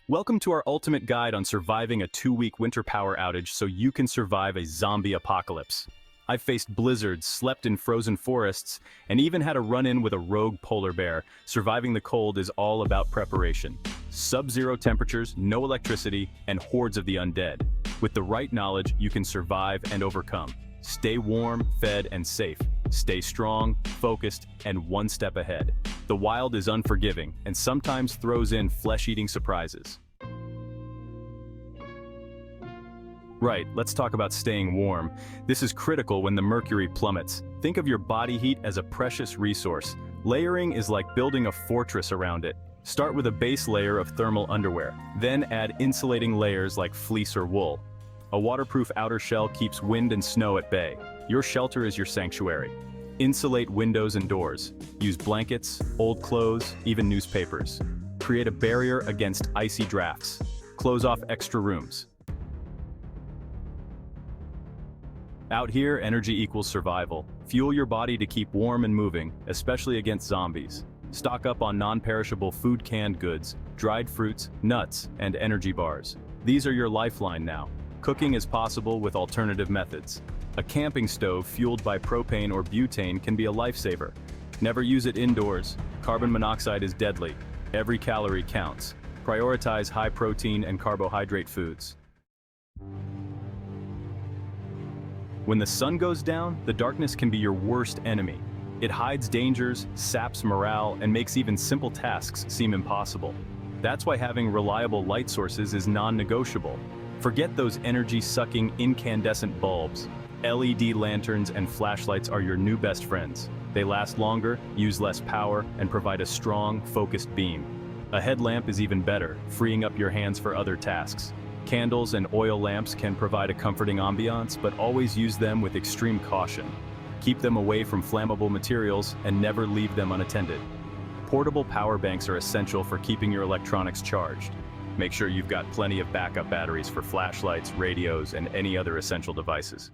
Welcome to our ultimate guide on surviving a 2-week winter power outage so you can survive a zombie apocalypse. I've faced blizzards, slept in frozen forests, and even had a run-in with a rogue polar bear. Surviving the cold is all about preparation. Sub-zero temperatures, no electricity, and hordes of the undead. With the right knowledge, you can survive and overcome. Stay warm, fed, and safe. Stay strong, focused, and one step ahead. The wild is unforgiving and sometimes throws in flesh-eating surprises. Right, let's talk about staying warm. This is critical when the mercury plummets. Think of your body heat as a precious resource. Layering is like building a fortress around it. Start with a base layer of thermal underwear, then add insulating layers like fleece or wool. A waterproof outer shell keeps wind and snow at bay. Your shelter is your sanctuary. Insulate windows and doors. Use blankets, old clothes, even newspapers. Create a barrier against icy drafts. Close off extra rooms. Out here, energy equals survival. Fuel your body to keep warm and moving, especially against zombies. Stock up on non-perishable food, canned goods, dried fruits, nuts, and energy bars. These are your lifeline now. Cooking is possible with alternative methods. A camping stove fueled by propane or butane can be a lifesaver. Never use it indoors. Carbon monoxide is deadly. Every calorie counts. Prioritize high protein and carbohydrate foods. When the sun goes down, the darkness can be your worst enemy. It hides dangers, saps morale, and makes even simple tasks seem impossible. That's why having reliable light sources is non-negotiable. Forget those energy-sucking incandescent bulbs. LED lanterns and flashlights are your new best friends. They last longer, use less power, and provide a strong, focused beam. A headlamp is even better, freeing up your hands for other tasks. Candles and oil lamps can provide a comforting ambiance, but always use them with extreme caution. Keep them away from flammable materials and never leave them unattended. Portable power banks are essential for keeping your electronics charged. Make sure you've got plenty of backup batteries for flashlights, radios, and any other essential devices.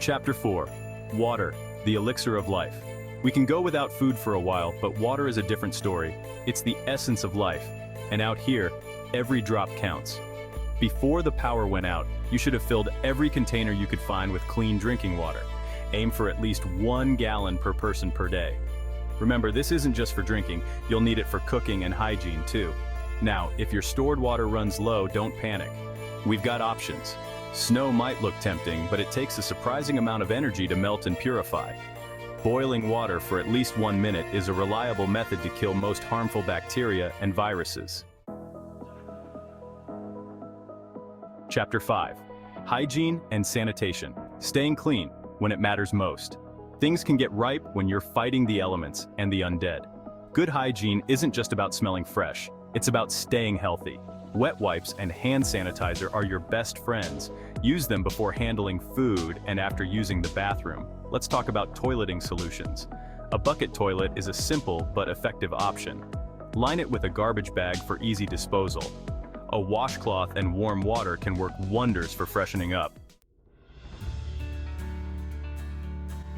Chapter 4. Water, the elixir of life. We can go without food for a while, but water is a different story. It's the essence of life. And out here, every drop counts. Before the power went out, you should have filled every container you could find with clean drinking water. Aim for at least 1 gallon per person per day. Remember, this isn't just for drinking, you'll need it for cooking and hygiene too. Now, if your stored water runs low, don't panic. We've got options. Snow might look tempting, but it takes a surprising amount of energy to melt and purify. Boiling water for at least 1 minute is a reliable method to kill most harmful bacteria and viruses. Chapter 5. Hygiene and sanitation. Staying clean when it matters most. Things can get ripe when you're fighting the elements and the undead. Good hygiene isn't just about smelling fresh, it's about staying healthy. Wet wipes and hand sanitizer are your best friends. Use them before handling food and after using the bathroom. Let's talk about toileting solutions. A bucket toilet is a simple but effective option. Line it with a garbage bag for easy disposal. A washcloth and warm water can work wonders for freshening up.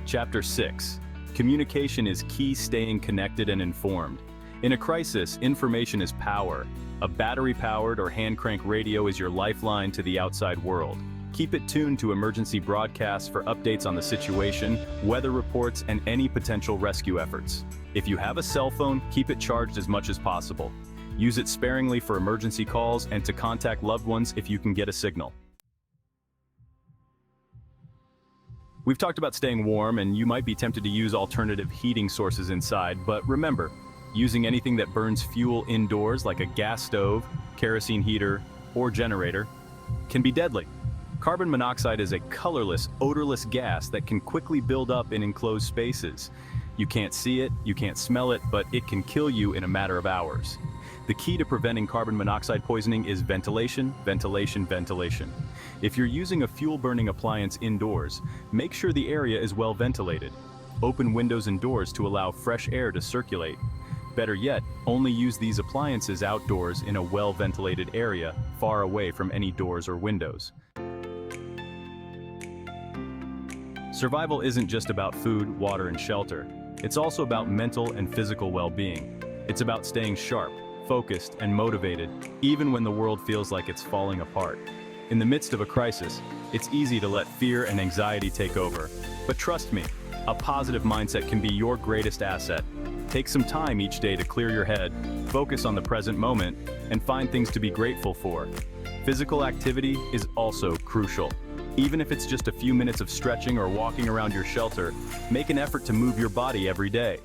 Chapter 6. Communication is key, staying connected and informed. In a crisis, information is power. A battery-powered or hand-crank radio is your lifeline to the outside world. Keep it tuned to emergency broadcasts for updates on the situation, weather reports, and any potential rescue efforts. If you have a cell phone, keep it charged as much as possible. Use it sparingly for emergency calls and to contact loved ones if you can get a signal. We've talked about staying warm, and you might be tempted to use alternative heating sources inside, but remember, using anything that burns fuel indoors like a gas stove, kerosene heater, or generator can be deadly. Carbon monoxide is a colorless, odorless gas that can quickly build up in enclosed spaces. You can't see it, you can't smell it, but it can kill you in a matter of hours. The key to preventing carbon monoxide poisoning is ventilation, ventilation, ventilation. If you're using a fuel-burning appliance indoors, make sure the area is well ventilated. Open windows and doors to allow fresh air to circulate. Better yet, only use these appliances outdoors in a well-ventilated area, far away from any doors or windows. Survival isn't just about food, water, and shelter. It's also about mental and physical well-being. It's about staying sharp, focused, and motivated, even when the world feels like it's falling apart. In the midst of a crisis, it's easy to let fear and anxiety take over. But trust me, a positive mindset can be your greatest asset. Take some time each day to clear your head, focus on the present moment, and find things to be grateful for. Physical activity is also crucial. Even if it's just a few minutes of stretching or walking around your shelter, make an effort to move your body every day.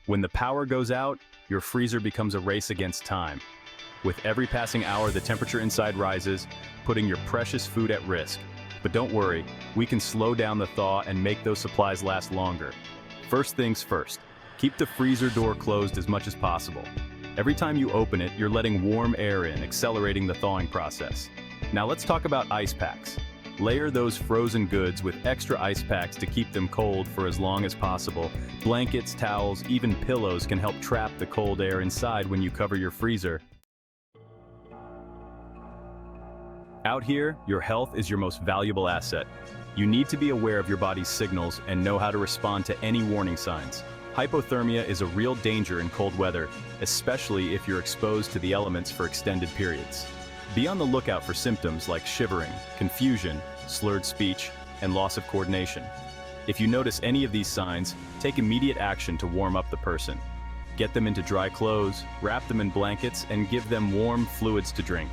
When the power goes out, your freezer becomes a race against time. With every passing hour, the temperature inside rises, putting your precious food at risk. But don't worry, we can slow down the thaw and make those supplies last longer. First things first, keep the freezer door closed as much as possible. Every time you open it, you're letting warm air in, accelerating the thawing process. Now let's talk about ice packs. Layer those frozen goods with extra ice packs to keep them cold for as long as possible. Blankets, towels, even pillows can help trap the cold air inside when you cover your freezer. Out here, your health is your most valuable asset. You need to be aware of your body's signals and know how to respond to any warning signs. Hypothermia is a real danger in cold weather, especially if you're exposed to the elements for extended periods. Be on the lookout for symptoms like shivering, confusion, slurred speech, and loss of coordination. If you notice any of these signs, take immediate action to warm up the person. Get them into dry clothes, wrap them in blankets, and give them warm fluids to drink.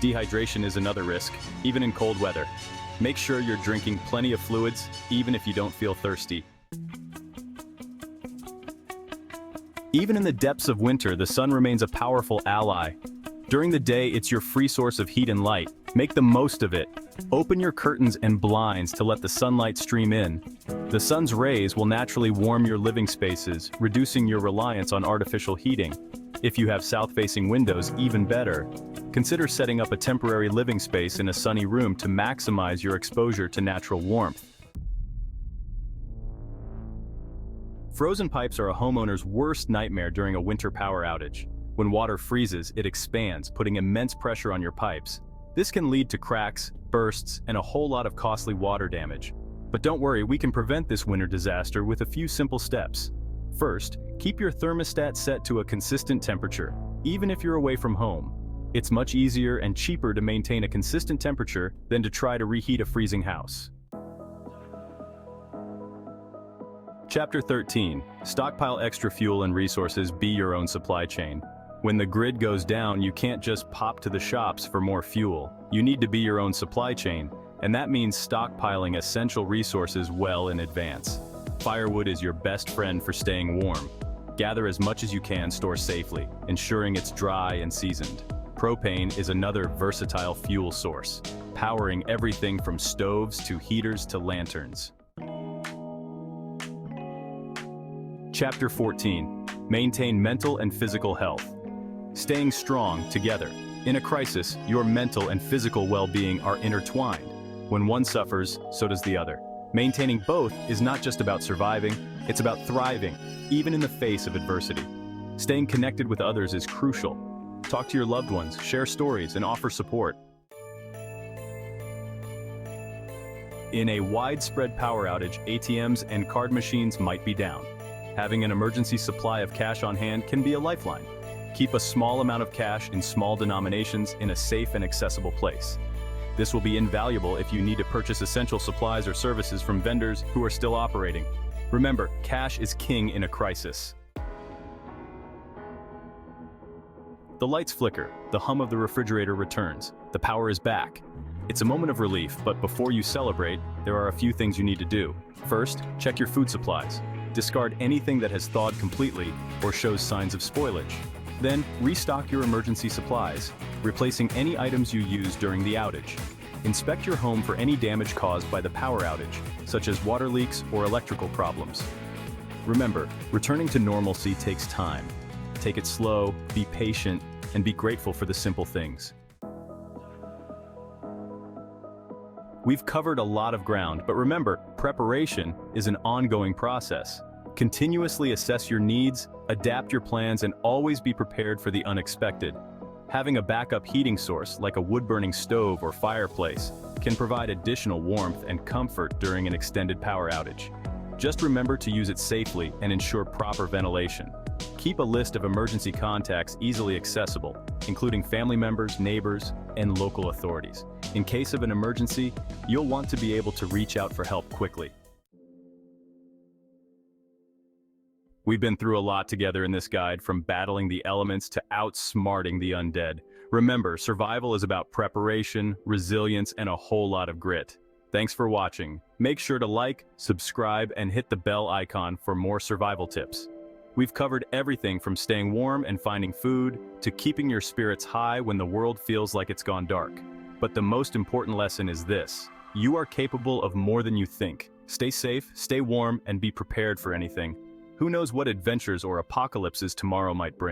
Dehydration is another risk, even in cold weather. Make sure you're drinking plenty of fluids, even if you don't feel thirsty. Even in the depths of winter, the sun remains a powerful ally. During the day, it's your free source of heat and light. Make the most of it. Open your curtains and blinds to let the sunlight stream in. The sun's rays will naturally warm your living spaces, reducing your reliance on artificial heating. If you have south-facing windows, even better. Consider setting up a temporary living space in a sunny room to maximize your exposure to natural warmth. Frozen pipes are a homeowner's worst nightmare during a winter power outage. When water freezes, it expands, putting immense pressure on your pipes. This can lead to cracks, bursts, and a whole lot of costly water damage. But don't worry, we can prevent this winter disaster with a few simple steps. First, keep your thermostat set to a consistent temperature, even if you're away from home. It's much easier and cheaper to maintain a consistent temperature than to try to reheat a freezing house. Chapter 13. Stockpile extra fuel and resources, be your own supply chain. When the grid goes down, you can't just pop to the shops for more fuel. You need to be your own supply chain, and that means stockpiling essential resources well in advance. Firewood is your best friend for staying warm. Gather as much as you can, store safely, ensuring it's dry and seasoned. Propane is another versatile fuel source, powering everything from stoves to heaters to lanterns. Chapter 14. Maintain mental and physical health. Staying strong together. In a crisis, your mental and physical well-being are intertwined. When one suffers, so does the other. Maintaining both is not just about surviving, it's about thriving, even in the face of adversity. Staying connected with others is crucial. Talk to your loved ones, share stories, and offer support. In a widespread power outage, ATMs and card machines might be down. Having an emergency supply of cash on hand can be a lifeline. Keep a small amount of cash in small denominations in a safe and accessible place. This will be invaluable if you need to purchase essential supplies or services from vendors who are still operating. Remember, cash is king in a crisis. The lights flicker, the hum of the refrigerator returns, the power is back. It's a moment of relief, but before you celebrate, there are a few things you need to do. First, check your food supplies. Discard anything that has thawed completely or shows signs of spoilage. Then, restock your emergency supplies, replacing any items you used during the outage. Inspect your home for any damage caused by the power outage, such as water leaks or electrical problems. Remember, returning to normalcy takes time. Take it slow, be patient, and be grateful for the simple things. We've covered a lot of ground, but remember, preparation is an ongoing process. Continuously assess your needs, adapt your plans, and always be prepared for the unexpected. Having a backup heating source, like a wood-burning stove or fireplace, can provide additional warmth and comfort during an extended power outage. Just remember to use it safely and ensure proper ventilation. Keep a list of emergency contacts easily accessible, including family members, neighbors, and local authorities. In case of an emergency, you'll want to be able to reach out for help quickly. We've been through a lot together in this guide, from battling the elements to outsmarting the undead. Remember, survival is about preparation, resilience, and a whole lot of grit. Thanks for watching. Make sure to like, subscribe, and hit the bell icon for more survival tips. We've covered everything from staying warm and finding food to keeping your spirits high when the world feels like it's gone dark. But the most important lesson is this: you are capable of more than you think. Stay safe, stay warm, and be prepared for anything. Who knows what adventures or apocalypses tomorrow might bring?